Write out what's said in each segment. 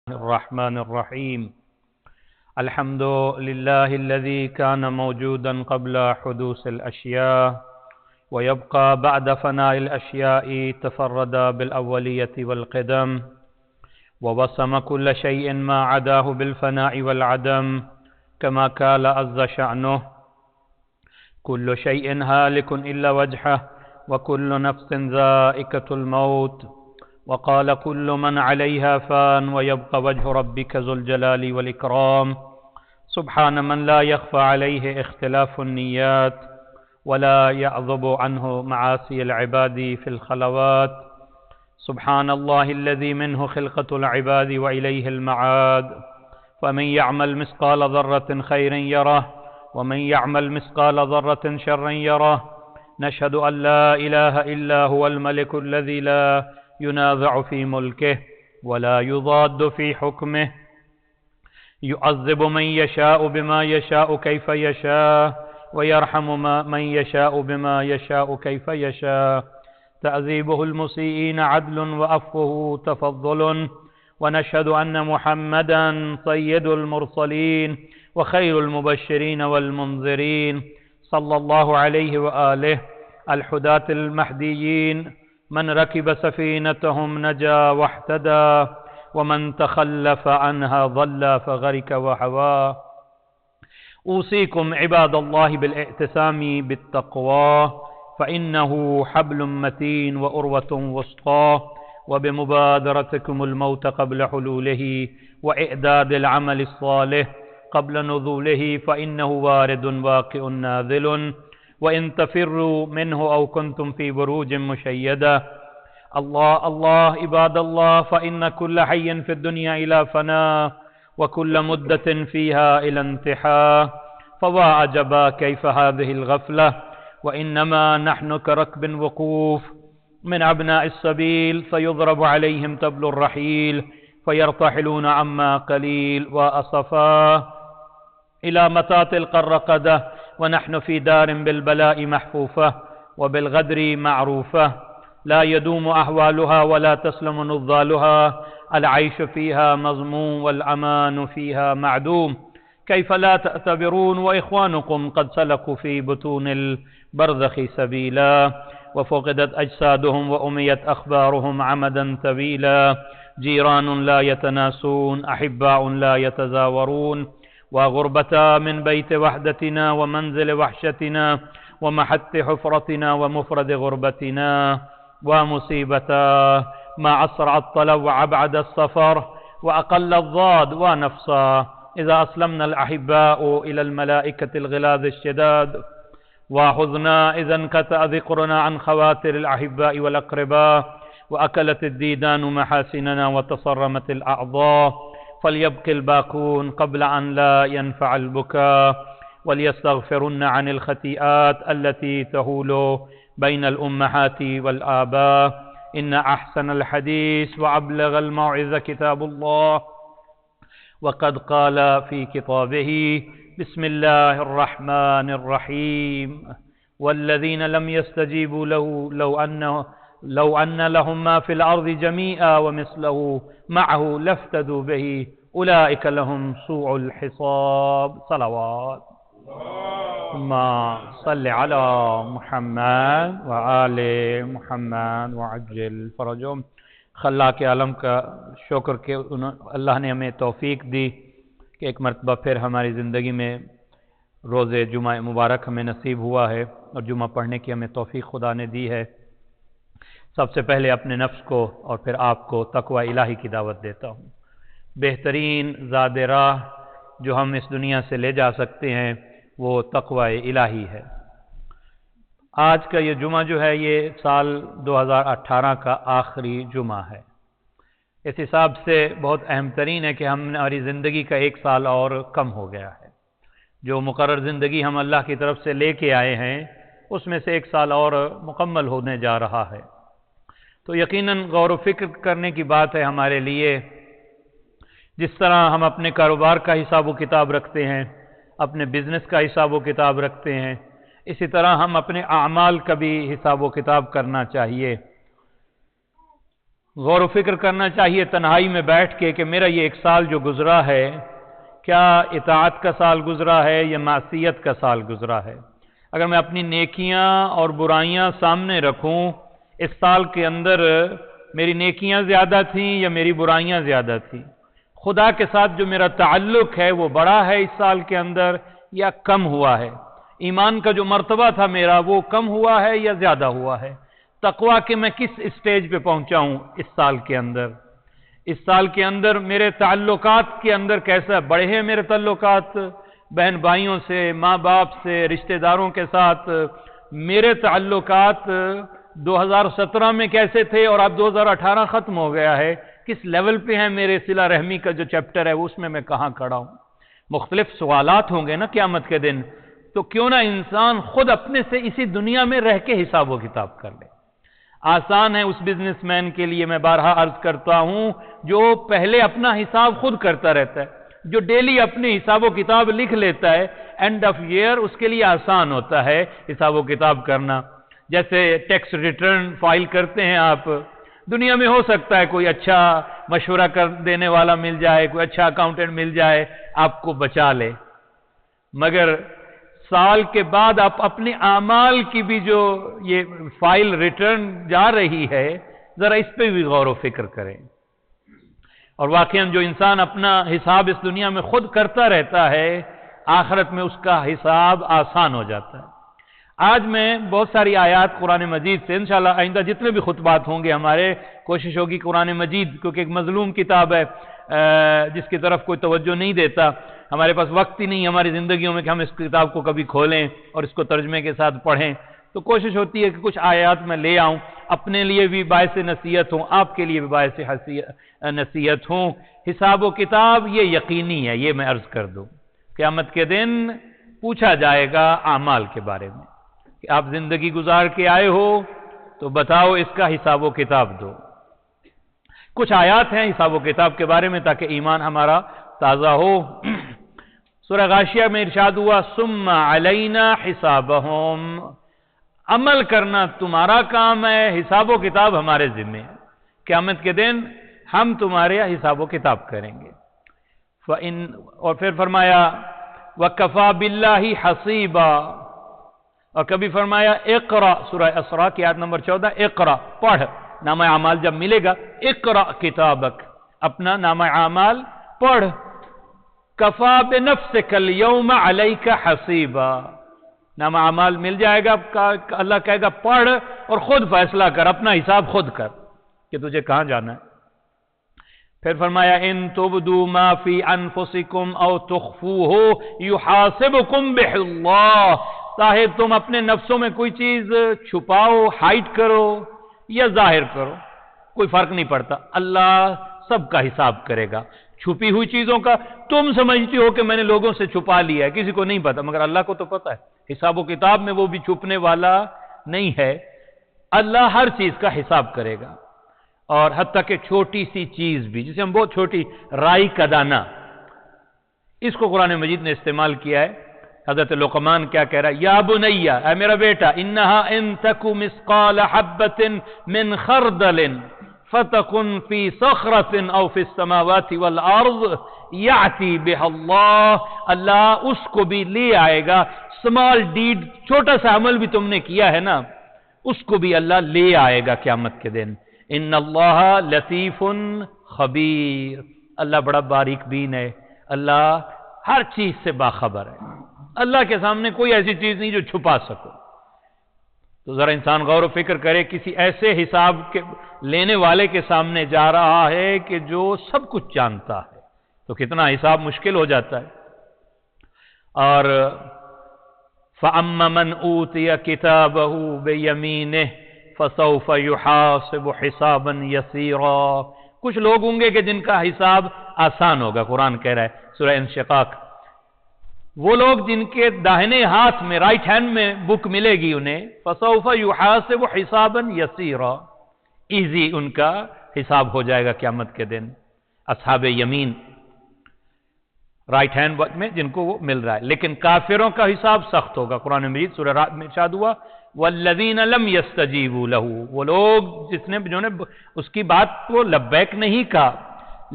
الرحمن الرحيم. الحمد لله الذي كان موجودا قبل حدوث الأشياء ويبقى بعد فناء الأشياء، تفرد بالأولية والقدم ووسم كل شيء ما عداه بالفناء والعدم، كما قال عز شأنه: كل شيء هالك إلا وجهه وكل نفس ذائقة الموت، وقال: كل من عليها فان ويبقى وجه ربك ذو الجلال والإكرام. سبحان من لا يخفى عليه اختلاف النيات ولا يعذب عنه معاصي العباد في الخلوات. سبحان الله الذي منه خلقة العباد وإليه المعاد. فمن يعمل مثقال ذرة خير يره ومن يعمل مثقال ذرة شر يره. نشهد أن لا إله إلا هو الملك الذي لا ينازع في ملكه ولا يضاد في حكمه، يعذب من يشاء بما يشاء كيف يشاء، ويرحم من يشاء بما يشاء كيف يشاء. تعذيبه المسيئين عدل وعفوه تفضل. ونشهد أن محمدا سيد المرسلين وخير المبشرين والمنذرين، صلى الله عليه وآله الحداة المهديين، من ركب سفينتهم نجا واهتدى، ومن تخلف عنها ضل فغرق وهوى. أوصيكم عباد الله بالاعتصام بالتقوى، فإنه حبل متين وأروة وسطى، وبمبادرتكم الموت قبل حلوله، وإعداد العمل الصالح قبل نزوله، فإنه وارد واقع نازل، وإن تفروا منه أو كنتم في بروج مشيدة. الله الله عباد الله، فإن كل حي في الدنيا إلى فناء، وكل مدة فيها إلى انتهاء. فوا عجبا كيف هذه الغفلة، وإنما نحن كركب وقوف من أبناء السبيل، فيضرب عليهم تبل الرحيل فيرتحلون عما قليل وأصفا إلى متى تلقى الرقدة، ونحن في دار بالبلاء محفوفة وبالغدر معروفة، لا يدوم أحوالها ولا تسلم نضالها، العيش فيها مضموم والأمان فيها معدوم. كيف لا تعتبرون وإخوانكم قد سلكوا في بطون البرزخ سبيلا، وفقدت أجسادهم وأميت أخبارهم عمدا طويلا، جيران لا يتناسون، أحباء لا يتزاورون، وغربتا من بيت وحدتنا ومنزل وحشتنا ومحت حفرتنا ومفرد غربتنا، ومصيبتا ما أسرع الطلب وأبعد السفر وأقل الضاد ونفسا، إذا أسلمنا الأحباء إلى الملائكة الغلاظ الشداد، وحزنا إذا انقطع ذكرنا عن خواتر الأحباء والأقرباء، وأكلت الديدان محاسننا وتصرمت الأعضاء. فليبكي الباكون قبل أن لا ينفع البكاء، وليستغفرن عن الخطيئات التي تهول بين الأمهات والآباء. إن أحسن الحديث وأبلغ الموعظة كتاب الله، وقد قال في كتابه: بسم الله الرحمن الرحيم، والذين لم يستجيبوا له لو أن لهم ما في الأرض جميعا ومثله معه لافتدوا به، أولئك لهم سوء الحساب. صلوات ثم صل على محمد وآل محمد وعجل فرجهم. خلاق عالم کا شکر کہ اللہ نے ہمیں توفیق دی کہ ایک مرتبہ پھر ہماری زندگی میں روز جمعہ مبارک ہمیں نصیب ہوا ہے، اور جمعہ پڑھنے کی ہمیں توفیق خدا نے دی ہے. سب سے پہلے اپنے نفس کو اور پھر آپ کو تقوی الہی کی دعوت دیتا ہوں. بہترین زاد راہ جو ہم اس دنیا سے لے جا سکتے ہیں وہ تقوی الہی ہے. آج کا یہ جمعہ جو ہے یہ سال 2018 کا آخری جمعہ ہے. اس حساب سے بہت اہم ترین ہے کہ ہماری زندگی کا ایک سال اور کم ہو گیا ہے. جو مقرر زندگی ہم اللہ کی طرف سے لے کے آئے ہیں اس میں سے ایک سال اور مکمل ہونے جا رہا ہے. تو یقیناً غور و فکر کرنے کی بات ہے ہمارے لیے. جس طرح ہم اپنے کاروبار کا حساب و کتاب رکھتے ہیں، اپنے بزنس کا حساب و کتاب رکھتے ہیں، اسی طرح ہم اپنے اعمال کا بھی حساب و کتاب کرنا چاہیے. غور و فکر کرنا چاہیے تنہائی میں بیٹھ کے کہ میرا یہ ایک سال جو گزرا ہے کیا اطاعت کا سال گزرا ہے یا معصیت کا سال گزرا ہے۔ اگر میں اپنی نیکیاں اور برائیاں سامنے رکھوں، اس سال کے اندر میری نیکیاں زیادہ تھیں یا میری برائیاں زیادہ تھیں، خدا کے ساتھ جو میرا تعلق ہے وہ بڑا ہے اس سال کے اندر یا کم ہوا ہے، ایمان کا جو مرتبہ تھا میرا وہ کم ہوا ہے یا زیادہ ہوا ہے، تقویٰ کہ میں کس اسٹیج پہ پہنچا ہوں اس سال کے اندر، اس سال کے اندر میرے تعلقات کے اندر کیسا بڑھے ہیں میرے تعلقات بہن بھائیوں سے، ماں باپ سے، رشتہ داروں کے ساتھ، میرے تعلقات 2017 میں کیسے تھے اور اب 2018 ختم ہو گیا ہے، کس لیول پہ ہیں میرے صلہ رحمی کا جو چیپٹر ہے اس میں کہاں کھڑا ہوں۔ مختلف سوالات ہوں گے نا قیامت کے دن، تو کیوں نہ انسان خود اپنے سے اسی دنیا میں رہ کے حساب و کتاب کر لے۔ آسان ہے اس بزنس مین کے لیے، میں بارہا عرض کرتا ہوں، جو پہلے اپنا حساب خود کرتا رہتا ہے، جو ڈیلی اپنے حساب و کتاب لکھ لیتا ہے، اینڈ آف ایئر اس کے لیے آسان ہوتا ہے حساب و کتاب کرنا۔ جیسے ٹیکس ریٹرن فائل کرتے ہیں آپ، دنیا میں ہو سکتا ہے کوئی اچھا مشورہ کر دینے والا مل جائے، کوئی اچھا اکاؤنٹنٹ مل جائے، آپ کو بچا لے، مگر سال کے بعد آپ اپنے اعمال کی بھی جو یہ فائل ریٹرن جا رہی ہے، ذرا اس پہ بھی غور و فکر کریں۔ اور واقعاً جو انسان اپنا حساب اس دنیا میں خود کرتا رہتا ہے، آخرت میں اس کا حساب آسان ہو جاتا ہے۔ آج میں بہت ساری آیات قرآن مجید سے، انشاءاللہ آئندہ جتنے بھی خطبات ہوں گے ہمارے، کوشش ہوگی قرآن مجید، کیونکہ ایک مظلوم کتاب ہے جس کی طرف کوئی توجہ نہیں دیتا، ہمارے پاس وقت ہی نہیں ہماری زندگیوں میں کہ ہم اس کتاب کو کبھی کھولیں اور اس کو ترجمے کے ساتھ پڑھیں، تو کوشش ہوتی ہے کہ کچھ آیات میں لے آؤں، اپنے لیے بھی باعث نصیحت ہوں، آپ کے لیے بھی باعث نصیحت ہوں۔ حساب و کتاب یہ یقینی ہے، یہ میں عرض کر دوں، قیامت کے دن پوچھا جائے گا اعمال کے بارے میں کہ آپ زندگی گزار کے آئے ہو تو بتاؤ اس کا حساب و کتاب دو۔ کچھ آیات ہیں حساب و کتاب کے بارے میں تاکہ ایمان ہمارا تازہ ہو۔ سورہ غاشیہ میں ارشاد ہوا ثم علینا حسابہم، عمل کرنا تمہارا کام ہے، حساب و کتاب ہمارے ذمہ ہے، قیامت کے دن ہم تمہارے حساب و کتاب کریں گے۔ اور پھر فرمایا وَكَفَى بِاللَّهِ حَصِيبًا، اور کبھی فرمایا اقرأ، سورہ اسراء کی آیت نمبر 14، اقرأ، پڑھ، نامہ اعمال جب ملے گا، اقرأ کتابک، اپنا نامہ اعمال پڑھ، کفا بنفسک اليوم علیک حسیبا، نامہ اعمال مل جائے گا، اللہ کہے گا پڑھ اور خود فیصلہ کر، اپنا حساب خود کر کہ تجھے کہاں جانا ہے۔ پھر فرمایا ان تبدوا ما فی انفسکم او تخفوہ یحاسبکم بہ اللہ، چاہے تم اپنے نفسوں میں کوئی چیز چھپاؤ، ہائڈ کرو یا ظاہر کرو، کوئی فرق نہیں پڑتا، اللہ سب کا حساب کرے گا۔ چھپی ہوئی چیزوں کا تم سمجھتی ہو کہ میں نے لوگوں سے چھپا لیا ہے، کسی کو نہیں پتا، مگر اللہ کو تو پتا ہے، حساب و کتاب میں وہ بھی چھپنے والا نہیں ہے، اللہ ہر چیز کا حساب کرے گا۔ اور حتیٰ کہ چھوٹی سی چیز بھی، جسے ہم بہت چھوٹی رائی کا دانہ، اس کو قرآن مجید نے استعمال کیا ہے۔ حضرت لقمان کیا کہہ رہا ہے، یا بنیہ، اے میرا بیٹا، انہا ان تک مثقال حبۃ من خردل فتکن فی صخرۃ او فی السماوات والارض یأتی بہ اللہ، اللہ اس کو بھی لے آئے گا، سمال ڈیڈ، چھوٹا سا عمل بھی تم نے کیا ہے نا، اس کو بھی اللہ لے آئے گا قیامت کے دن۔ ان اللہ لطیف خبیر، اللہ بڑا باریک بین ہے، اللہ ہر چیز سے باخبر ہے، اللہ کے سامنے کوئی ایسی چیز نہیں جو چھپا سکو۔ تو ذرا انسان غور و فکر کرے، کسی ایسے حساب کے لینے والے کے سامنے جا رہا ہے کہ جو سب کچھ جانتا ہے، تو کتنا حساب مشکل ہو جاتا ہے۔ اور فَأَمَّا مَنْ أُوتِيَ كِتَابَهُ بِيَمِينِهِ فَسَوْفَ يُحَاسَبُ حِسَابًا يَسِيرًا، کچھ لوگ ہوں گے کہ جن کا حساب آسان ہوگا، قرآن کہہ رہا ہے سورہ انشقاق، وہ لوگ جن کے داہنے ہاتھ میں، رائٹ ہینڈ میں بک ملے گی انہیں، فَسَوْفَ يُحَاسَبُ حِسَابًا يَسِيرًا، ایزی ان کا حساب ہو جائے گا قیامت کے دن۔ اصحاب یمین، رائٹ ہینڈ میں جن کو وہ مل رہا ہے، لیکن کافروں کا حساب سخت ہوگا۔ قرآن مجید سورہ رات میں ارشاد ہوا والذین لم یستجیبوا لہ، وہ لوگ جنہوں نے اس کی بات کو لبیک نہیں کہا.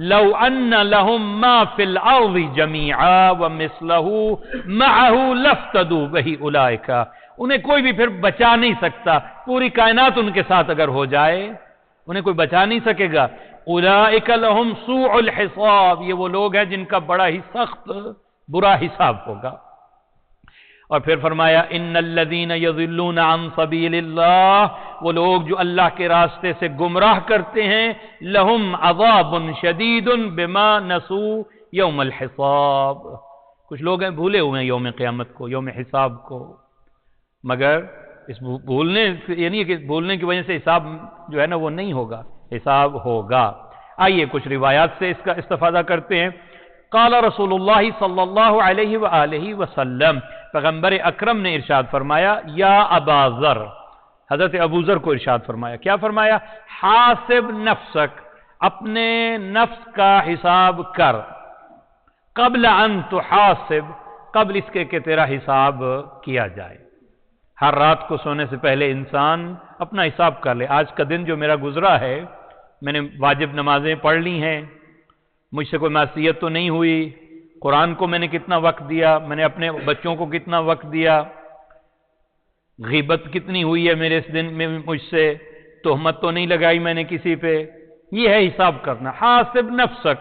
لو ان لهم ما فی الارض جمیعا ومثلہ معہ لافتدوا بہ اولئک، انہیں کوئی بھی پھر بچا نہیں سکتا، پوری کائنات ان کے ساتھ اگر ہو جائے انہیں کوئی بچا نہیں سکے گا. اولئک لهم سوء الحساب، یہ وہ لوگ ہیں جن کا بڑا ہی سخت برا حساب ہوگا. اور پھر فرمایا ان الذین یضلون عن سبیل اللہ، وہ لوگ جو اللہ کے راستے سے گمراہ کرتے ہیں، لہم عذاب شدید بما نسوا یوم الحساب، کچھ لوگ ہیں بھولے ہوئے ہیں یوم قیامت کو، یوم حساب کو، مگر اس بھولنے یعنی کہ بھولنے کی وجہ سے حساب جو ہے نا وہ نہیں ہوگا، حساب ہوگا. آئیے کچھ روایات سے اس کا استفادہ کرتے ہیں. قال رسول اللہ صلی اللہ علیہ وآلہ وسلم، پیغمبر اکرم نے ارشاد فرمایا، یا ابا ذر، حضرت ابو ذر کو ارشاد فرمایا، کیا فرمایا؟ حاسب نفسک، اپنے نفس کا حساب کر، قبل ان تحاسب، قبل اس کے کہ تیرا حساب کیا جائے. ہر رات کو سونے سے پہلے انسان اپنا حساب کر لے، آج کا دن جو میرا گزرا ہے، میں نے واجب نمازیں پڑھ لی ہیں، مجھ سے کوئی معصیت تو نہیں ہوئی، قرآن کو میں نے کتنا وقت دیا، میں نے اپنے بچوں کو کتنا وقت دیا، غیبت کتنی ہوئی ہے میرے اس دن میں مجھ سے، تہمت تو نہیں لگائی میں نے کسی پہ. یہ ہے حساب کرنا. حاسب نفسک،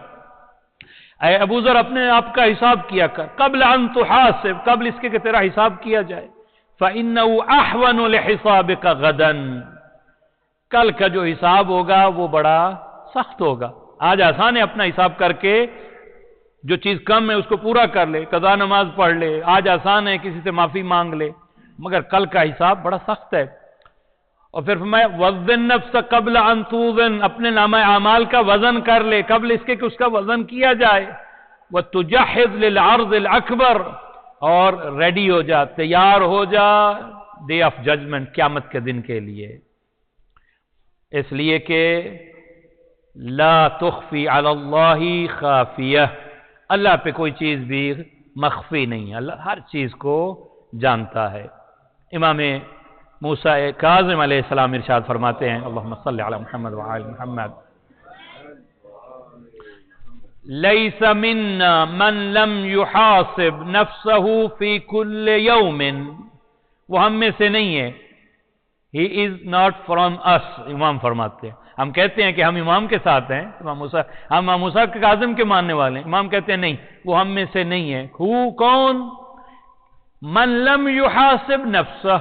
اے ابو ذر اپنے آپ کا حساب کیا کر، قبل ان تحاسب، قبل اس کے کہ تیرا حساب کیا جائے. فَإِنَّهُ أَحْوَنُ لِحِسَابِكَ غَدًا، کل کا جو حساب ہوگا وہ بڑا سخت ہوگا. آج آسان ہے اپنا حساب کر کے جو چیز کم ہے اس کو پورا کر لے، قضا نماز پڑھ لے، آج آسان ہے کسی سے معافی مانگ لے، مگر کل کا حساب بڑا سخت ہے. اور پھر فرمایا وزن نفس قبل ان توزن، اپنے نامہ اعمال کا وزن کر لے قبل اس کے کہ اس کا وزن کیا جائے. وتجهز للعرض الاکبر، اور ریڈی ہو جا، تیار ہو جا ڈے آف ججمنٹ، قیامت کے دن کے لیے. اس لیے کہ لا تخفی علی اللہ خافیہ، اللہ پہ کوئی چیز بھی مخفی نہیں ہے، اللہ ہر چیز کو جانتا ہے. امام موسیٰ کاظم علیہ السلام ارشاد فرماتے ہیں، اللہم صلی علی محمد وعلی محمد، لیس منا من لم یحاسب نفسہ فی کل یوم، وہ ہم میں سے نہیں ہے. He is not from us، امام فرماتے ہیں. ہم کہتے ہیں کہ ہم امام کے ساتھ ہیں، ہم امام موسیٰ کاظم کے ماننے والے ہیں. امام کہتے ہیں نہیں، وہ ہم میں سے نہیں ہے. کون؟ من لم یحاسب نفسہ،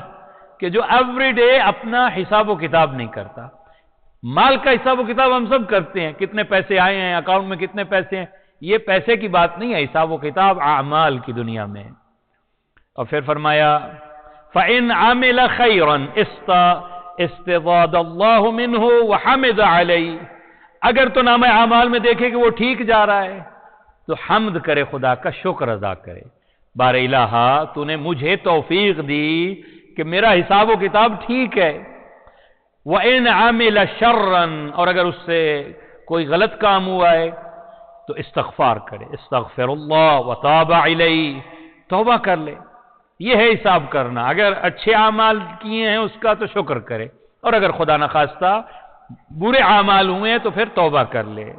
کہ جو ایوری ڈے اپنا حساب و کتاب نہیں کرتا. مال کا حساب و کتاب ہم سب کرتے ہیں، کتنے پیسے آئے ہیں، اکاؤنٹ میں کتنے پیسے ہیں، یہ پیسے کی بات نہیں ہے، حساب و کتاب اعمال کی دنیا میں. اور پھر فرمایا فَإِنْ عَمِلَ خَيْرًا استضاد اللہ منہ وحمد علیہ، اگر تو نامہ اعمال میں دیکھے کہ وہ ٹھیک جا رہا ہے تو حمد کرے، خدا کا شکر ادا کرے. بار الہ تو نے مجھے توفیق دی کہ میرا حساب و کتاب ٹھیک ہے. وَإِنْ عَمِلَ شَرًّا، اور اگر اس سے کوئی غلط کام ہوا ہے تو استغفار کرے، استغفر اللہ وتاب علیہ، توبہ کر لے. یہ ہے حساب کرنا. اگر اچھے اعمال کیے ہیں اس کا تو شکر کرے، اور اگر خدا نخواستہ برے اعمال ہوئے ہیں تو پھر توبہ کر لے.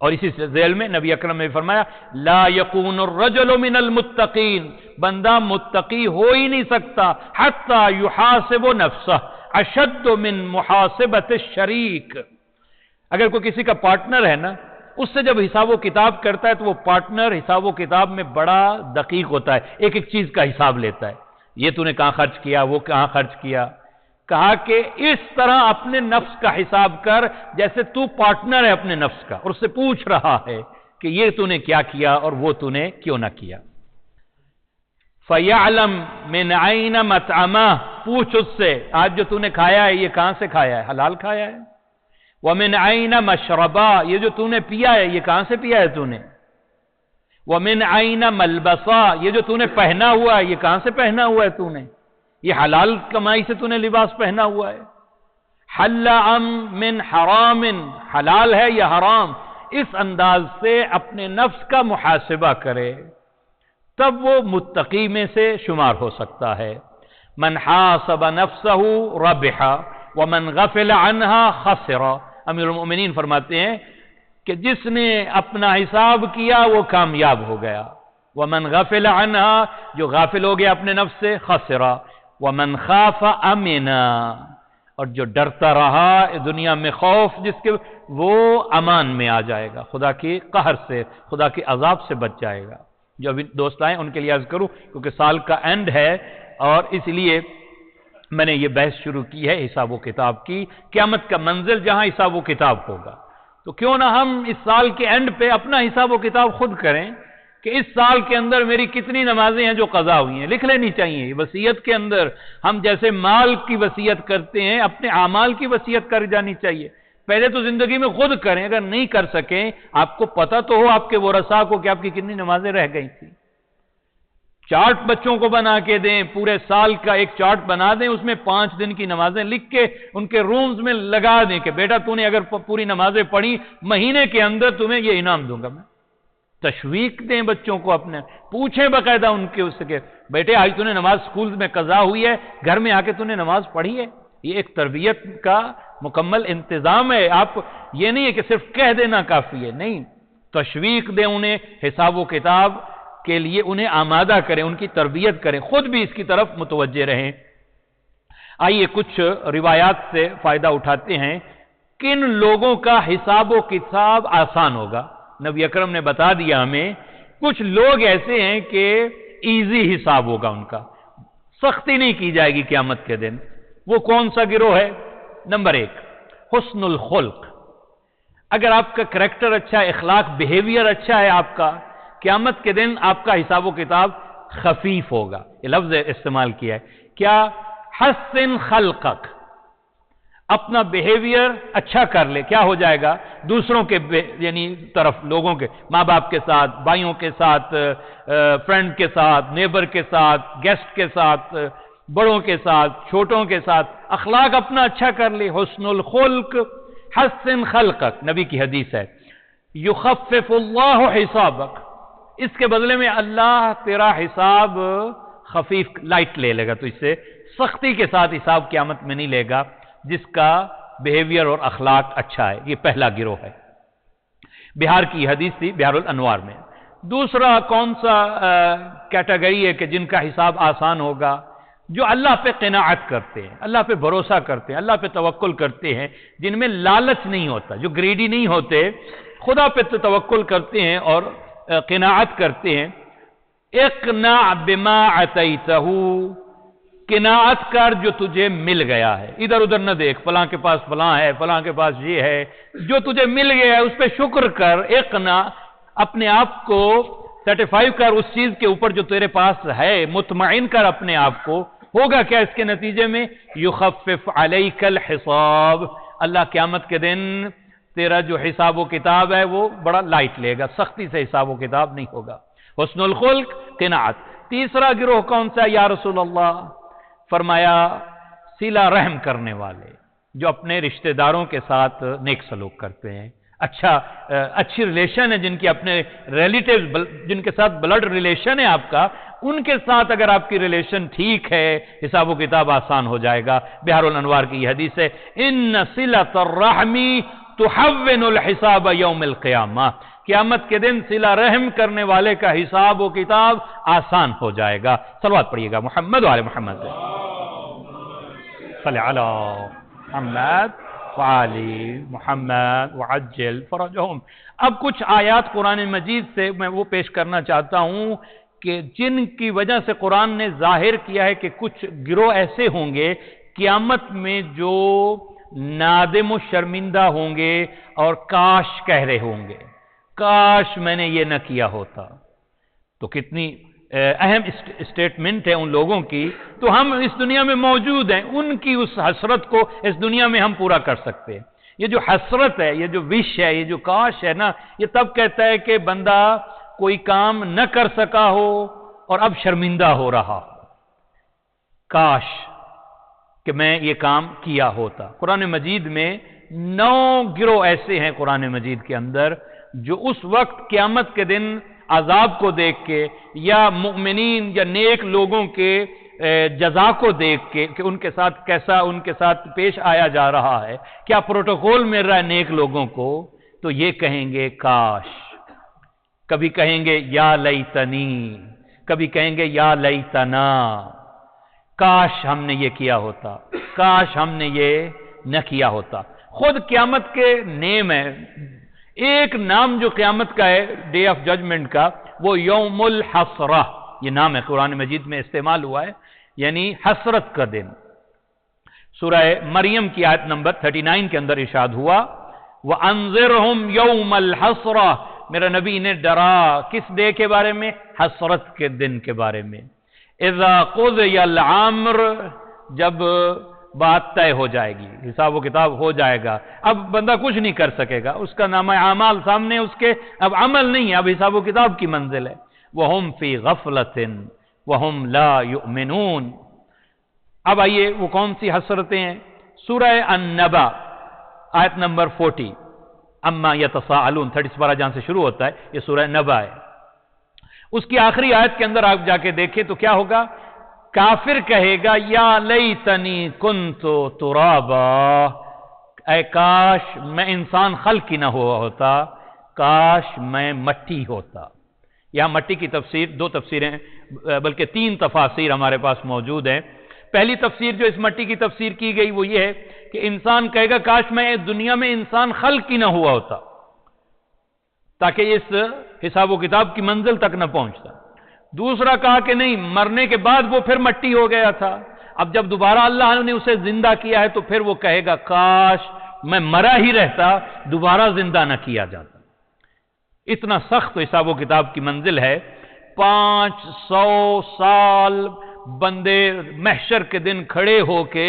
اور اسی ذیل میں نبی اکرم نے فرمایا لا یکون الرجل من المتقین، بندہ متقی ہو ہی نہیں سکتا حتی یحاسب نفسہ اشد من محاسبت الشریک. اگر کوئی کسی کا پارٹنر ہے نا، اس سے جب حساب و کتاب کرتا ہے تو وہ پارٹنر حساب و کتاب میں بڑا دقیق ہوتا ہے، ایک ایک چیز کا حساب لیتا ہے. یہ تو نے کہاں خرچ کیا، وہ کہاں خرچ کیا. کہا کہ اس طرح اپنے نفس کا حساب کر جیسے تو پارٹنر ہے اپنے نفس کا، اور اس سے پوچھ رہا ہے کہ یہ تو نے کیا کیا اور وہ تو نے کیوں نہ کیا. فَيَعْلَمْ مِنْ عَيْنَ مَطْعَمَهُ، پوچھ اس سے آج جو تو نے کھایا ہے یہ کہاں سے کھایا ہے، حلال کھایا ہے. وَمِنْ عَيْنَ مَشْرَبَهُ، یہ جو تو نے پیا ہے یہ کہاں سے پیا ہے تو نے. وَمِنْ عَيْنَ مَلْبَسَهُ، یہ جو تو نے پہنا ہوا ہے یہ کہاں سے پہنا ہوا ہے تو نے، یہ حلال کمائی سے تو نے لباس پہنا ہوا ہے. حَلَّ أَمْ مِنْ حَرَامٍ، حلال ہے یا حرام. اس انداز سے اپنے نفس کا محاسبہ کرے تب وہ متقی میں سے شمار ہو سکتا ہے. من حاسب نفسه ربح ومن غفل عنها خسر. امیر المؤمنین فرماتے ہیں کہ جس نے اپنا حساب کیا وہ کامیاب ہو گیا. ومن غفل عنها، جو غافل ہو گیا اپنے نفس سے، خسر. ومن خاف امنا، اور جو ڈرتا رہا دنیا میں خوف جس کے، وہ امان میں آ جائے گا، خدا کی قہر سے، خدا کے عذاب سے بچ جائے گا. جو ابھی دوست آئے ان کے لیے عرض کروں کیونکہ سال کا اینڈ ہے اور اس لیے میں نے یہ بحث شروع کی ہے حساب و کتاب کی. قیامت کا منزل جہاں حساب و کتاب ہوگا، تو کیوں نہ ہم اس سال کے اینڈ پہ اپنا حساب و کتاب خود کریں کہ اس سال کے اندر میری کتنی نمازیں ہیں جو قضا ہوئی ہیں، لکھ لینی چاہیے. وصیت کے اندر ہم جیسے مال کی وصیت کرتے ہیں، اپنے اعمال کی وصیت کر جانی چاہیے. پہلے تو زندگی میں خود کریں، اگر نہیں کر سکیں آپ کو پتہ تو ہو آپ کے ورثاء کو کہ آپ کی کتنی نمازیں رہ گئی تھیں. چارٹ بچوں کو بنا کے دیں، پورے سال کا ایک چارٹ بنا دیں، اس میں 5 دن کی نمازیں لکھ کے ان کے رومز میں لگا دیں کہ بیٹا تو نے اگر پوری نمازیں پڑھی مہینے کے اندر تمہیں یہ انعام دوں گا میں. تشویق دیں بچوں کو اپنے، پوچھیں باقاعدہ ان کے اس کے، بیٹے آج تو نے نماز سکول میں قضا ہوئی ہے، گھر میں آ کے تو نے نماز پڑھی ہے. یہ ایک تربیت کا مکمل انتظام ہے. آپ یہ نہیں ہے کہ صرف کہہ دینا کافی ہے، نہیں، تشویق دیں انہیں، حساب و کتاب کے لیے انہیں آمادہ کریں، ان کی تربیت کریں، خود بھی اس کی طرف متوجہ رہیں. آئیے کچھ روایات سے فائدہ اٹھاتے ہیں. کن لوگوں کا حساب و کتاب آسان ہوگا؟ نبی اکرم نے بتا دیا ہمیں، کچھ لوگ ایسے ہیں کہ ایزی حساب ہوگا ان کا، سختی نہیں کی جائے گی قیامت کے دن. وہ کون سا گروہ ہے؟ نمبر 1 حسن الخلق. اگر آپ کا کریکٹر اچھا ہے، اخلاق، بیہیویئر اچھا ہے آپ کا، قیامت کے دن آپ کا حساب و کتاب خفیف ہوگا. یہ لفظ استعمال کیا ہے. کیا؟ حسن خلقک، اپنا بیہیویئر اچھا کر لے، کیا ہو جائے گا؟ دوسروں کے یعنی طرف، لوگوں کے، ماں باپ کے ساتھ، بھائیوں کے ساتھ، فرینڈ کے ساتھ، نیبر کے ساتھ، گیسٹ کے ساتھ، بڑوں کے ساتھ، چھوٹوں کے ساتھ اخلاق اپنا اچھا کر لے. حسن الخلق، حسن خلقک، نبی کی حدیث ہے. یخفف اللہ حسابک، اس کے بدلے میں اللہ تیرا حساب خفیف، لائٹ لے لے گا، تو اس سے سختی کے ساتھ حساب قیامت میں نہیں لے گا جس کا بیہیویئر اور اخلاق اچھا ہے. یہ پہلا گروہ ہے. بہار کی حدیث تھی بہار الانوار میں. دوسرا کون سا کیٹیگری ہے کہ جن کا حساب آسان ہوگا؟ جو اللہ پہ قناعت کرتے ہیں، اللہ پہ بھروسہ کرتے ہیں، اللہ پہ توکل کرتے ہیں، جن میں لالچ نہیں ہوتا، جو گریڈی نہیں ہوتے، خدا پہ توکل کرتے ہیں اور قناعت کرتے ہیں. اقنع بما عطیتہ، قناعت کر جو تجھے مل گیا ہے. ادھر ادھر نہ دیکھ، فلاں کے پاس فلاں ہے، فلاں کے پاس یہ ہے، جو تجھے مل گیا ہے اس پہ شکر کر. اقنع، اپنے آپ کو سیٹیفائی کر اس چیز کے اوپر جو تیرے پاس ہے، مطمئن کر اپنے آپ کو. ہوگا کیا اس کے نتیجے میں؟ یخفف علیک الحساب، اللہ قیامت کے دن تیرا جو حساب و کتاب ہے وہ بڑا لائٹ لے گا، سختی سے حساب و کتاب نہیں ہوگا. حسن الخلق، قناعت. تیسرا گروہ کون سا یا رسول اللہ؟ فرمایا صلہ رحم کرنے والے، جو اپنے رشتہ داروں کے ساتھ نیک سلوک کرتے ہیں، اچھی ریلیشن ہے جن کی، اپنے ریلیٹیوز جن کے ساتھ بلڈ ریلیشن ہے آپ کا، ان کے ساتھ اگر آپ کی ریلیشن ٹھیک ہے حساب و کتاب آسان ہو جائے گا. بہار الانوار کی یہ حدیث ہے، ان صلۃ الرحم تحون الحساب یوم القیامہ، قیامت کے دن صلہ رحم کرنے والے کا حساب و کتاب آسان ہو جائے گا. صلوات پڑھیے گا محمد و آل محمد. صلی علی محمد وعلی محمد وعجل فرجہم. اب کچھ آیات قرآن مجید سے میں وہ پیش کرنا چاہتا ہوں کہ جن کی وجہ سے قرآن نے ظاہر کیا ہے کہ کچھ گروہ ایسے ہوں گے قیامت میں جو نادم و شرمندہ ہوں گے اور کاش کہہ رہے ہوں گے، کاش میں نے یہ نہ کیا ہوتا. تو کتنی اہم اسٹیٹمنٹ ہے ان لوگوں کی. تو ہم اس دنیا میں موجود ہیں، ان کی اس حسرت کو اس دنیا میں ہم پورا کر سکتے ہیں. یہ جو حسرت ہے، یہ جو وش ہے، یہ جو کاش ہے نا، یہ تب کہتا ہے کہ بندہ کوئی کام نہ کر سکا ہو اور اب شرمندہ ہو رہا ہو، کاش کہ میں یہ کام کیا ہوتا. قرآن مجید میں 9 گروہ ایسے ہیں قرآن مجید کے اندر جو اس وقت قیامت کے دن عذاب کو دیکھ کے یا مؤمنین یا نیک لوگوں کے جزا کو دیکھ کے کہ ان کے ساتھ کیسا ان کے ساتھ پیش آیا جا رہا ہے، کیا پروٹوکول مل رہا ہے نیک لوگوں کو، تو یہ کہیں گے کاش، کبھی کہیں گے یا لیتنی، کبھی کہیں گے یا لیتنا، کاش ہم نے یہ کیا ہوتا، کاش ہم نے یہ نہ کیا ہوتا۔ خود قیامت کے نیم ہے، ایک نام جو قیامت کا ہے ڈے آف ججمنٹ کا، وہ یوم الحسرہ، یہ نام ہے قرآن مجید میں استعمال ہوا ہے، یعنی حسرت کا دن۔ سورہ مریم کی آیت نمبر 39 کے اندر ارشاد ہوا وَأَنذِرْهُمْ يَوْمَ الْحَسْرَةِ، میرا نبی نے ڈرا کس ڈے کے بارے میں؟ حسرت کے دن کے بارے میں۔ اِذَا قُضِيَ الْأَمْرُ، جب بات طے ہو جائے گی، حساب و کتاب ہو جائے گا، اب بندہ کچھ نہیں کر سکے گا، اس کا نامہ اعمال سامنے، اس کے اب عمل نہیں ہے، اب حساب و کتاب کی منزل ہے۔ وَهُمْ فِي غَفْلَةٍ وَهُمْ لَا يُؤْمِنُونَ۔ اب آئیے وہ کون سی حسرتیں ہیں؟ سورہ النبا آیت نمبر 40، اما یتساءلون، 30 جہاں سے شروع ہوتا ہے، یہ سورہ نبا ہے۔ اس کی آخری آیت کے اندر آپ جا کے دیکھیں تو کیا ہوگا؟ کافر کہے گا یا لیتنی کنت ترابا، اے کاش میں انسان خلق ہی نہ ہوا ہوتا، کاش میں مٹی ہوتا۔ یہاں مٹی کی تفسیر، دو تفسیریں بلکہ 3 تفاسیر ہمارے پاس موجود ہیں۔ پہلی تفسیر جو اس مٹی کی تفسیر کی گئی وہ یہ ہے کہ انسان کہے گا کاش میں دنیا میں انسان خلق ہی نہ ہوا ہوتا، تاکہ اس حساب و کتاب کی منزل تک نہ پہنچتا۔ دوسرا کہا کہ نہیں، مرنے کے بعد وہ پھر مٹی ہو گیا تھا، اب جب دوبارہ اللہ نے اسے زندہ کیا ہے تو پھر وہ کہے گا کاش میں مرا ہی رہتا، دوبارہ زندہ نہ کیا جاتا۔ اتنا سخت حساب و کتاب کی منزل ہے۔ 500 سال بندے محشر کے دن کھڑے ہو کے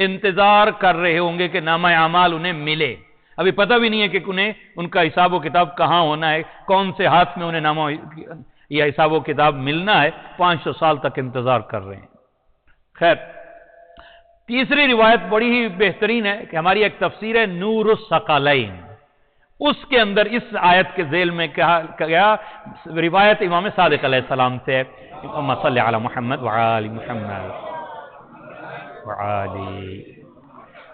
انتظار کر رہے ہوں گے کہ نامہ اعمال انہیں ملے۔ ابھی پتہ بھی نہیں ہے کہ انہیں ان کا حساب و کتاب کہاں ہونا ہے، کون سے ہاتھ میں انہیں نامہ یہ حساب و کتاب ملنا ہے، 500 سال تک انتظار کر رہے ہیں۔ خیر، تیسری روایت بڑی ہی بہترین ہے کہ ہماری ایک تفسیر ہے نور الثقلین، اس کے اندر اس آیت کے ذیل میں کہا گیا، روایت امام صادق علیہ السلام سے، اللہم صلی علی محمد وعلی محمد وعلی،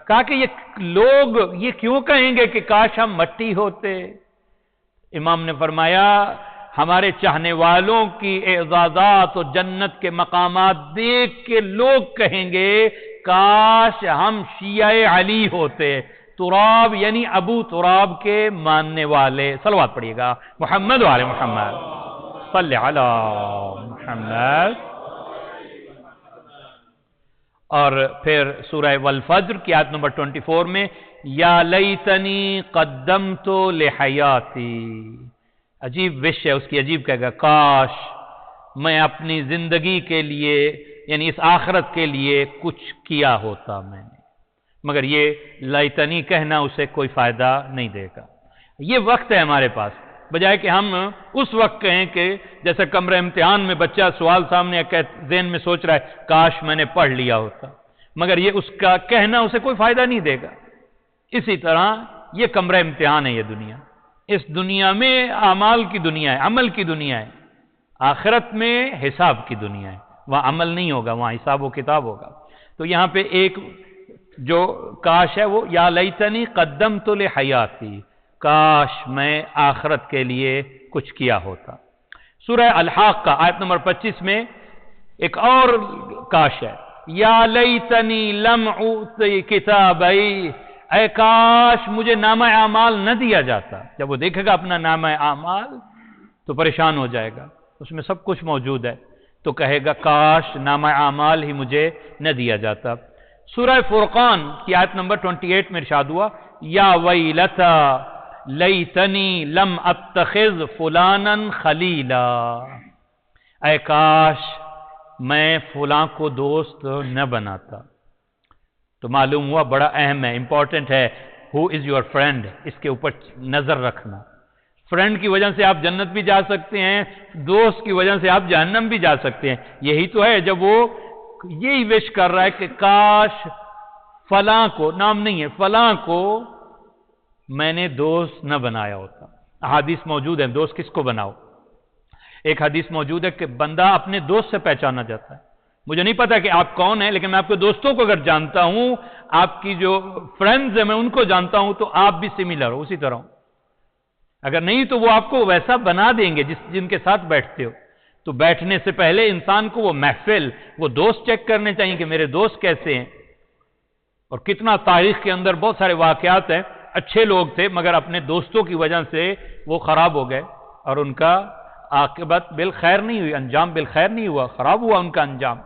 کہا کہ یہ لوگ یہ کیوں کہیں گے کہ کاش ہم مٹی ہوتے؟ امام نے فرمایا ہمارے چاہنے والوں کی اعزازات اور جنت کے مقامات دیکھ کے لوگ کہیں گے کاش ہم شیعہ علی ہوتے، تراب یعنی ابو تراب کے ماننے والے۔ صلوات پڑھیے گا محمد وعلی محمد صلی علی محمد۔ اور پھر سورہ والفجر کی آیت نمبر 24 میں یا لیتنی قدمت لحیاتی، عجیب وش ہے اس کی، عجیب کہے گا کاش میں اپنی زندگی کے لیے یعنی اس آخرت کے لیے کچھ کیا ہوتا میں نے، مگر یہ لیتنی کہنا اسے کوئی فائدہ نہیں دے گا۔ یہ وقت ہے ہمارے پاس، بجائے کہ ہم اس وقت کہیں کہ جیسے کمرہ امتحان میں بچہ سوال سامنے ذہن میں سوچ رہا ہے کاش میں نے پڑھ لیا ہوتا، مگر یہ اس کا کہنا اسے کوئی فائدہ نہیں دے گا۔ اسی طرح یہ کمرہ امتحان ہے، یہ دنیا، اس دنیا میں اعمال کی دنیا ہے، عمل کی دنیا ہے، آخرت میں حساب کی دنیا ہے، وہاں عمل نہیں ہوگا، وہاں حساب و کتاب ہوگا۔ تو یہاں پہ ایک جو کاش ہے وہ یا لیتنی قدمت لحیاتی، کاش میں آخرت کے لیے کچھ کیا ہوتا۔ سورہ الحاق کا آیت نمبر 25 میں ایک اور کاش ہے، یا لیتنی لم اوت کتابی، اے کاش مجھے نامہ اعمال نہ دیا جاتا۔ جب وہ دیکھے گا اپنا نامہ اعمال تو پریشان ہو جائے گا، اس میں سب کچھ موجود ہے، تو کہے گا کاش نامہ اعمال ہی مجھے نہ دیا جاتا۔ سورہ فرقان کی آیت نمبر 28 میں ارشاد ہوا یا ویلتا لیتنی لم اتخذ فلانا خلیلا، اے کاش میں فلاں کو دوست نہ بناتا۔ تو معلوم ہوا بڑا اہم ہے، امپورٹنٹ ہے، ہو از یور فرینڈ، اس کے اوپر نظر رکھنا۔ فرینڈ کی وجہ سے آپ جنت بھی جا سکتے ہیں، دوست کی وجہ سے آپ جہنم بھی جا سکتے ہیں۔ یہی تو ہے جب وہ یہی وش کر رہا ہے کہ کاش فلاں کو، نام نہیں ہے، فلاں کو میں نے دوست نہ بنایا ہوتا۔ حدیث موجود ہے دوست کس کو بناؤ۔ ایک حدیث موجود ہے کہ بندہ اپنے دوست سے پہچانا جاتا ہے، مجھے نہیں پتا کہ آپ کون ہیں، لیکن میں آپ کے دوستوں کو اگر جانتا ہوں، آپ کی جو فرینڈز ہیں میں ان کو جانتا ہوں، تو آپ بھی سملر ہو، اسی طرح ہوں۔ اگر نہیں تو وہ آپ کو ویسا بنا دیں گے جن کے ساتھ بیٹھتے ہو۔ تو بیٹھنے سے پہلے انسان کو وہ محفل، وہ دوست چیک کرنے چاہیے کہ میرے دوست کیسے ہیں۔ اور کتنا تاریخ کے اندر بہت سارے واقعات ہیں، اچھے لوگ تھے مگر اپنے دوستوں کی وجہ سے وہ خراب ہو گئے، اور ان کا عاقبت بالخیر نہیں ہوئی، انجام بالخیر نہیں ہوا، خراب ہوا ان کا انجام۔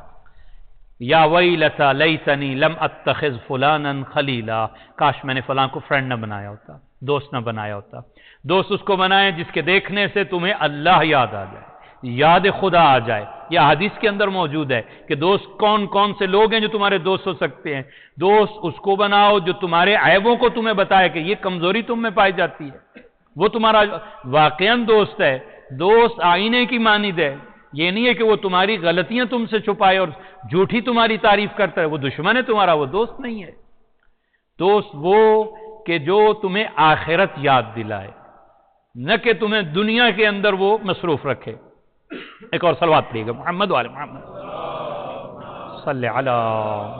یا ویلتا لیتنی لم اتخذ فلانا خلیلا، کاش میں نے فلاں کو فرینڈ نہ بنایا ہوتا، دوست نہ بنایا ہوتا۔ دوست اس کو بنائے جس کے دیکھنے سے تمہیں اللہ یاد آ جائے، یاد خدا آ جائے۔ یہ حدیث کے اندر موجود ہے کہ دوست کون کون سے لوگ ہیں جو تمہارے دوست ہو سکتے ہیں۔ دوست اس کو بناؤ جو تمہارے عیبوں کو تمہیں بتائے کہ یہ کمزوری تم میں پائی جاتی ہے، وہ تمہارا واقعاً دوست ہے۔ دوست آئینے کی مانند ہے، یہ نہیں ہے کہ وہ تمہاری غلطیاں تم سے چھپائے اور جھوٹی تمہاری تعریف کرتا ہے، وہ دشمن ہے تمہارا، وہ دوست نہیں ہے۔ دوست وہ کہ جو تمہیں آخرت یاد دلائے، نہ کہ تمہیں دنیا کے اندر وہ مصروف رکھے۔ ایک اور صلوات پڑھیے گا، محمد وعلی محمد صلی علی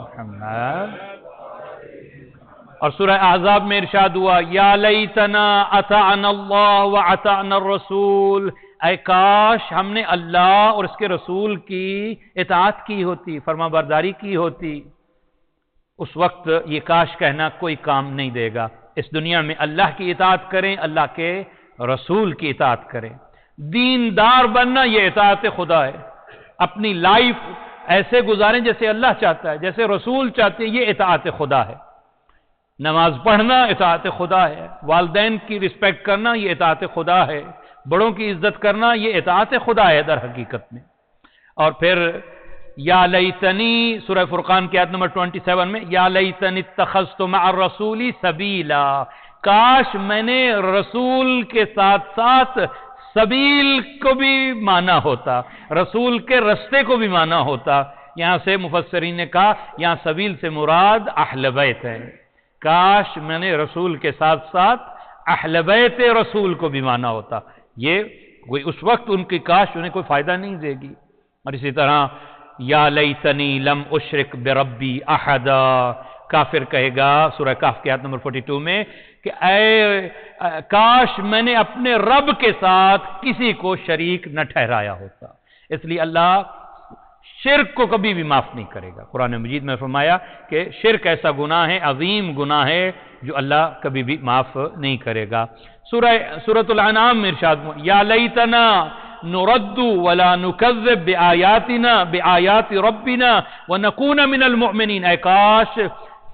محمد۔ اور سورہ احزاب میں ارشاد ہوا، یا لیتنا اطعنا اللہ واطعنا الرسول، اے کاش ہم نے اللہ اور اس کے رسول کی اطاعت کی ہوتی، فرما برداری کی ہوتی۔ اس وقت یہ کاش کہنا کوئی کام نہیں دے گا۔ اس دنیا میں اللہ کی اطاعت کریں، اللہ کے رسول کی اطاعت کریں۔ دیندار بننا یہ اطاعت خدا ہے۔ اپنی لائف ایسے گزاریں جیسے اللہ چاہتا ہے، جیسے رسول چاہتے ہیں، یہ اطاعت خدا ہے۔ نماز پڑھنا اطاعت خدا ہے، والدین کی رسپیکٹ کرنا یہ اطاعت خدا ہے، بڑوں کی عزت کرنا یہ اطاعت خدا ہے در حقیقت میں۔ اور پھر یا لیتنی، سورہ فرقان کی آیت نمبر 27 میں، یا لیتنی اتخذت مع الرسول سبیلا، کاش میں نے رسول کے ساتھ ساتھ سبیل کو بھی مانا ہوتا، رسول کے رستے کو بھی مانا ہوتا۔ یہاں سے مفسرین نے کہا یہاں سبیل سے مراد اہل بیت ہے، کاش میں نے رسول کے ساتھ ساتھ اہل بیت رسول کو بھی مانا ہوتا۔ یہ کوئی اس وقت ان کی کاش انہیں کوئی فائدہ نہیں دے گی۔ اور اسی طرح یا لیتنی لم اشرک بربی احدا، کافر کہے گا سورہ کہف کی آیت نمبر 42 میں کہ اے کاش میں نے اپنے رب کے ساتھ کسی کو شریک نہ ٹھہرایا ہوتا۔ اس لیے اللہ شرک کو کبھی بھی معاف نہیں کرے گا۔ قرآن مجید میں فرمایا کہ شرک ایسا گناہ ہے، عظیم گناہ ہے، جو اللہ کبھی بھی معاف نہیں کرے گا۔ سورۃ الانعام میں ارشاد یا لیتنا نرد ولا نکذب بآیات ربنا ونکون من المؤمنین، اے کاش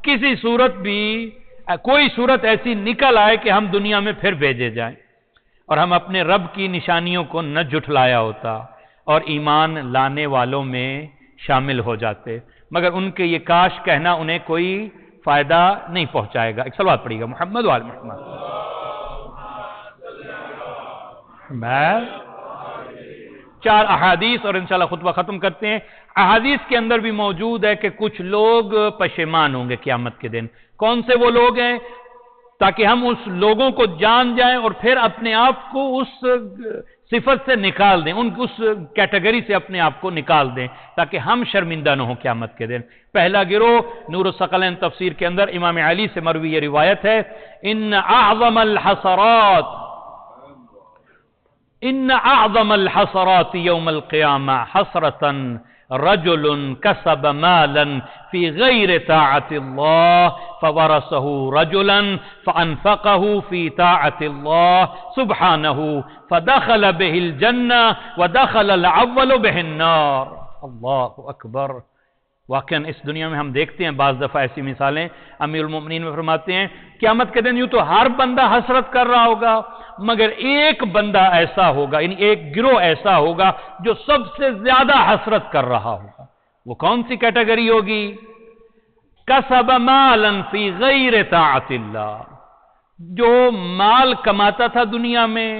کسی صورت بھی کوئی صورت ایسی نکل آئے کہ ہم دنیا میں پھر بھیجے جائیں اور ہم اپنے رب کی نشانیوں کو نہ جھٹلایا ہوتا اور ایمان لانے والوں میں شامل ہو جاتے، مگر ان کے یہ کاش کہنا انہیں کوئی فائدہ نہیں پہنچائے گا۔ ایک صلوات پڑھیے گا، محمد وآل محمد۔ چار احادیث اور انشاءاللہ خطبہ ختم کرتے ہیں۔ احادیث کے اندر بھی موجود ہے کہ کچھ لوگ پشیمان ہوں گے قیامت کے دن۔ کون سے وہ لوگ ہیں؟ تاکہ ہم اس لوگوں کو جان جائیں اور پھر اپنے آپ کو اس صفت سے نکال دیں، اس کیٹیگری سے اپنے آپ کو نکال دیں تاکہ ہم شرمندہ نہ ہوں قیامت کے دن۔ پہلا گروہ نور الثقلین تفسیر کے اندر امام علی سے مروی یہ روایت ہے، ان اعظم الحسرات یوم القیامہ حسرتا رجل کسب مالا فی غیر طاعت اللہ فورثه رجلا فانفقه فی طاعت اللہ سبحانہ فدخل به الجنہ ودخل العول به النار۔ اللہ اکبر۔ واقعاً اس دنیا میں ہم دیکھتے ہیں بعض دفعہ ایسی مثالیں، امیر المؤمنین میں فرماتے ہیں قیامت کے دن یوں تو ہر بندہ حسرت کر رہا ہوگا، مگر ایک بندہ ایسا ہوگا، یعنی ایک گروہ ایسا ہوگا جو سب سے زیادہ حسرت کر رہا ہوگا۔ وہ کون سی کیٹیگری ہوگی؟ کسب مالا فی غیر طاعت اللہ، جو مال کماتا تھا دنیا میں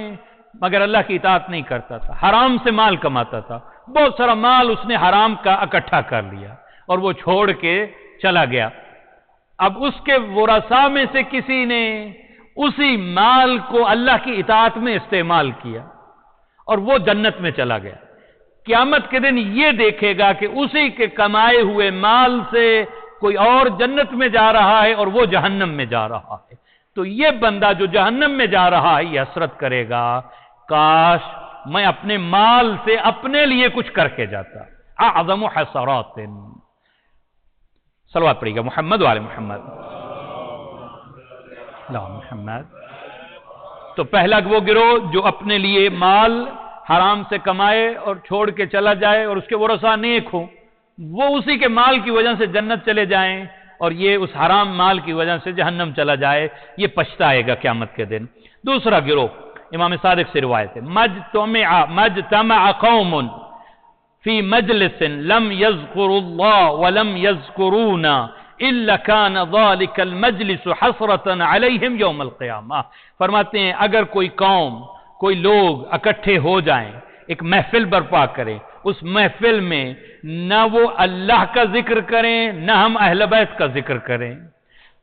مگر اللہ کی اطاعت نہیں کرتا تھا، حرام سے مال کماتا تھا، بہت سارا مال اس نے حرام کا اکٹھا کر لیا اور وہ چھوڑ کے چلا گیا۔ اب اس کے ورثاء میں سے کسی نے اسی مال کو اللہ کی اطاعت میں استعمال کیا اور وہ جنت میں چلا گیا۔ قیامت کے دن یہ دیکھے گا کہ اسی کے کمائے ہوئے مال سے کوئی اور جنت میں جا رہا ہے اور وہ جہنم میں جا رہا ہے، تو یہ بندہ جو جہنم میں جا رہا ہے یہ حسرت کرے گا، کاش میں اپنے مال سے اپنے لیے کچھ کر کے جاتا۔ اعظم حسرات، صلوات پڑھیے گا محمد وعلی محمد، اللہم محمد۔ تو پہلا وہ گروہ جو اپنے لیے مال حرام سے کمائے اور چھوڑ کے چلا جائے اور اس کے ورثاء نیک ہوں، وہ اسی کے مال کی وجہ سے جنت چلے جائیں اور یہ اس حرام مال کی وجہ سے جہنم چلا جائے، یہ پچھتائے گا قیامت کے دن۔ دوسرا گروہ امام صادق سے روایت ہے، مجتمع قوم فی مجلس لم يذكروا الله ولم يذكرونا الا كان ذلك المجلس حسرة عليهم يوم القیامہ۔ فرماتے ہیں اگر کوئی قوم، کوئی لوگ اکٹھے ہو جائیں، ایک محفل برپا کریں، اس محفل میں نہ وہ اللہ کا ذکر کریں نہ ہم اہل بیت کا ذکر کریں،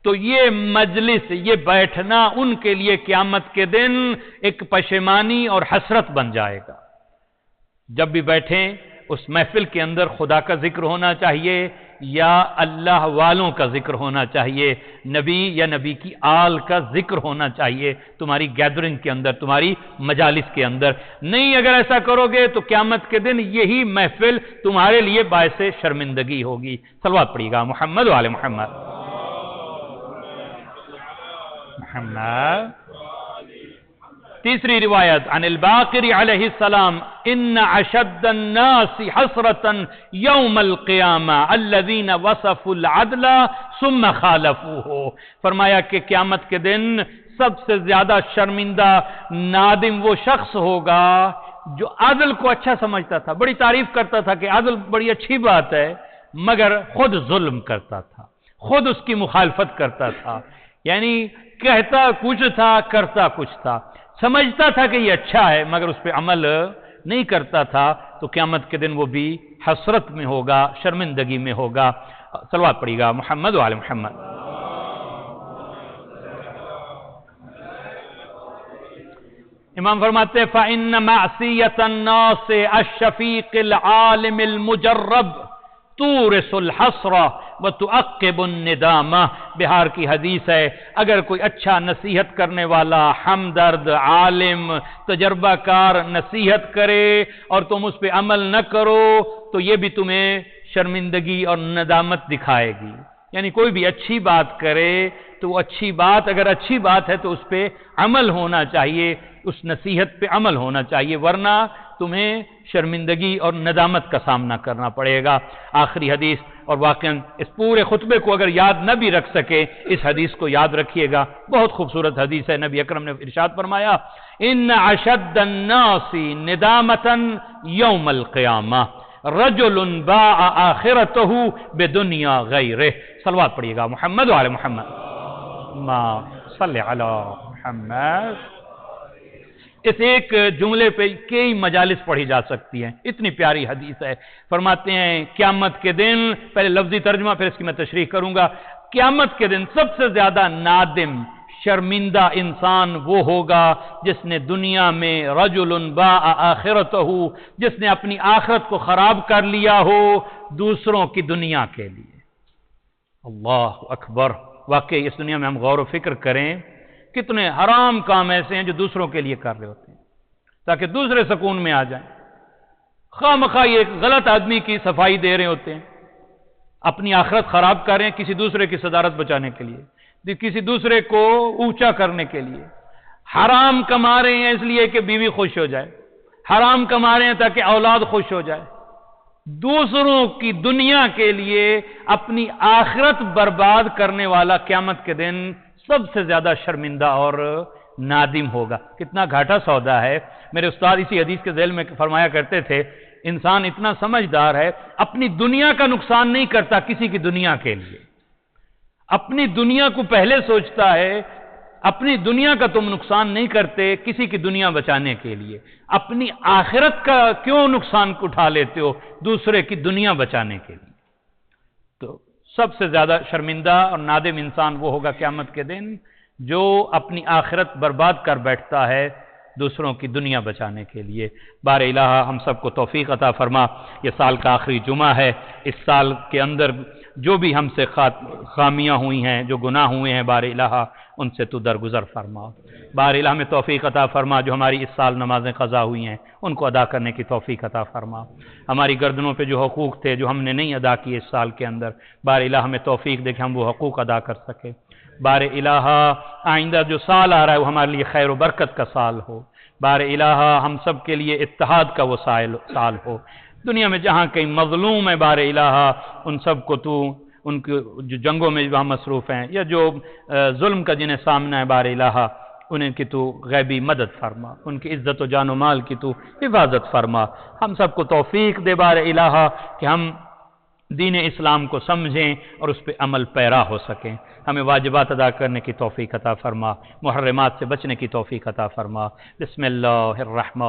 تو یہ مجلس، یہ بیٹھنا ان کے لیے قیامت کے دن ایک پشیمانی اور حسرت بن جائے گا۔ جب بھی بیٹھیں اس محفل کے اندر خدا کا ذکر ہونا چاہیے یا اللہ والوں کا ذکر ہونا چاہیے، نبی یا نبی کی آل کا ذکر ہونا چاہیے تمہاری گیدرنگ کے اندر، تمہاری مجالس کے اندر۔ نہیں اگر ایسا کرو گے تو قیامت کے دن یہی محفل تمہارے لیے باعث شرمندگی ہوگی۔ صلوات پڑھیے گا محمد وعلی محمد، محمد۔ تیسری روایت عن الباقر علیہ السلام، ان اشد الناس حسرة یوم القیامہ الذین وصفوا العدل ثم خالفوه۔ فرمایا کہ قیامت کے دن سب سے زیادہ شرمندہ نادم وہ شخص ہوگا جو عدل کو اچھا سمجھتا تھا، بڑی تعریف کرتا تھا کہ عدل بڑی اچھی بات ہے، مگر خود ظلم کرتا تھا، خود اس کی مخالفت کرتا تھا، یعنی کہتا کچھ تھا کرتا کچھ تھا، سمجھتا تھا کہ یہ اچھا ہے مگر اس پہ عمل نہیں کرتا تھا، تو قیامت کے دن وہ بھی حسرت میں ہوگا، شرمندگی میں ہوگا۔ صلوات پڑھیے گا محمد وعلی محمد۔ امام فرماتے ہیں فَإِنَّ مَعْصِيَةَ النَّاسِ الشَّفِيقِ الْعَالِمِ الْمُجَرَّبِ تورث الحسر وتعقب الندامہ۔ بہار کی حدیث ہے، اگر کوئی اچھا نصیحت کرنے والا، ہمدرد، عالم، تجربہ کار نصیحت کرے اور تم اس پہ عمل نہ کرو تو یہ بھی تمہیں شرمندگی اور ندامت دکھائے گی۔ یعنی کوئی بھی اچھی بات کرے تو وہ اچھی بات، اگر اچھی بات ہے تو اس پہ عمل ہونا چاہیے، اس نصیحت پہ عمل ہونا چاہیے، ورنہ تمہیں شرمندگی اور ندامت کا سامنا کرنا پڑے گا۔ آخری حدیث، اور واقعاً اس پورے خطبے کو اگر یاد نہ بھی رکھ سکے اس حدیث کو یاد رکھیے گا، بہت خوبصورت حدیث ہے۔ نبی اکرم نے ارشاد فرمایا ان اشد الناس ندامۃ یوم القیامہ رجل باع آخرته بدنیا غیرہ۔ صلوات پڑھیے گا محمد وعلی محمد، اللہم صلی علی محمد۔ اس ایک جملے پہ کئی مجالس پڑھی جا سکتی ہیں، اتنی پیاری حدیث ہے۔ فرماتے ہیں قیامت کے دن، پہلے لفظی ترجمہ پھر اس کی میں تشریح کروں گا، قیامت کے دن سب سے زیادہ نادم، شرمندہ انسان وہ ہوگا جس نے دنیا میں رجل باع آخرتہ، جس نے اپنی آخرت کو خراب کر لیا ہو دوسروں کی دنیا کے لیے۔ اللہ اکبر، واقعی اس دنیا میں ہم غور و فکر کریں، کتنے حرام کام ایسے ہیں جو دوسروں کے لیے کر رہے ہوتے ہیں تاکہ دوسرے سکون میں آ جائیں۔ خواہ مخواہ یہ ایک غلط آدمی کی صفائی دے رہے ہوتے ہیں، اپنی آخرت خراب کر رہے ہیں کسی دوسرے کی صدارت بچانے کے لیے، کسی دوسرے کو اونچا کرنے کے لیے۔ حرام کما رہے ہیں اس لیے کہ بیوی خوش ہو جائے، حرام کما رہے ہیں تاکہ اولاد خوش ہو جائے، دوسروں کی دنیا کے لیے اپنی آخرت برباد کرنے والا قیامت کے دن سب سے زیادہ شرمندہ اور نادم ہوگا۔ کتنا گھاٹا سودا ہے۔ میرے استاد اسی حدیث کے ذیل میں فرمایا کرتے تھے، انسان اتنا سمجھدار ہے، اپنی دنیا کا نقصان نہیں کرتا کسی کی دنیا کے لیے، اپنی دنیا کو پہلے سوچتا ہے، اپنی دنیا کا تم نقصان نہیں کرتے کسی کی دنیا بچانے کے لیے، اپنی آخرت کا کیوں نقصان اٹھا لیتے ہو دوسرے کی دنیا بچانے کے لیے۔ تو سب سے زیادہ شرمندہ اور نادم انسان وہ ہوگا قیامت کے دن جو اپنی آخرت برباد کر بیٹھتا ہے دوسروں کی دنیا بچانے کے لیے۔ بار الہ ہم سب کو توفیق عطا فرما۔ یہ سال کا آخری جمعہ ہے، اس سال کے اندر جو بھی ہم سے خامیاں ہوئی ہیں، جو گناہ ہوئے ہیں، بار الہ ان سے تو درگزر فرما۔ بار الہ میں توفیق عطا فرما، جو ہماری اس سال نمازیں قضا ہوئی ہیں ان کو ادا کرنے کی توفیق عطا فرما۔ ہماری گردنوں پہ جو حقوق تھے جو ہم نے نہیں ادا کیے اس سال کے اندر، بار الہ ہمیں توفیق دے کہ ہم وہ حقوق ادا کر سکیں۔ بار الہ آئندہ جو سال آ رہا ہے وہ ہمارے لیے خیر و برکت کا سال ہو۔ بار الہ ہم سب کے لیے اتحاد کا وہ سال ہو۔ دنیا میں جہاں کئی مظلوم ہے بار الہ ان سب کو تو ان کی جو جنگوں میں وہاں مصروف ہیں یا جو ظلم کا جنہیں سامنا ہے بار الہ انہیں کی تو غیبی مدد فرما، ان کی عزت و جان و مال کی تو حفاظت فرما۔ ہم سب کو توفیق دے بار الہ کہ ہم دین اسلام کو سمجھیں اور اس پہ عمل پیرا ہو سکیں۔ ہمیں واجبات ادا کرنے کی توفیق عطا فرما، محرمات سے بچنے کی توفیق عطا فرما۔ بسم اللہ الرحمن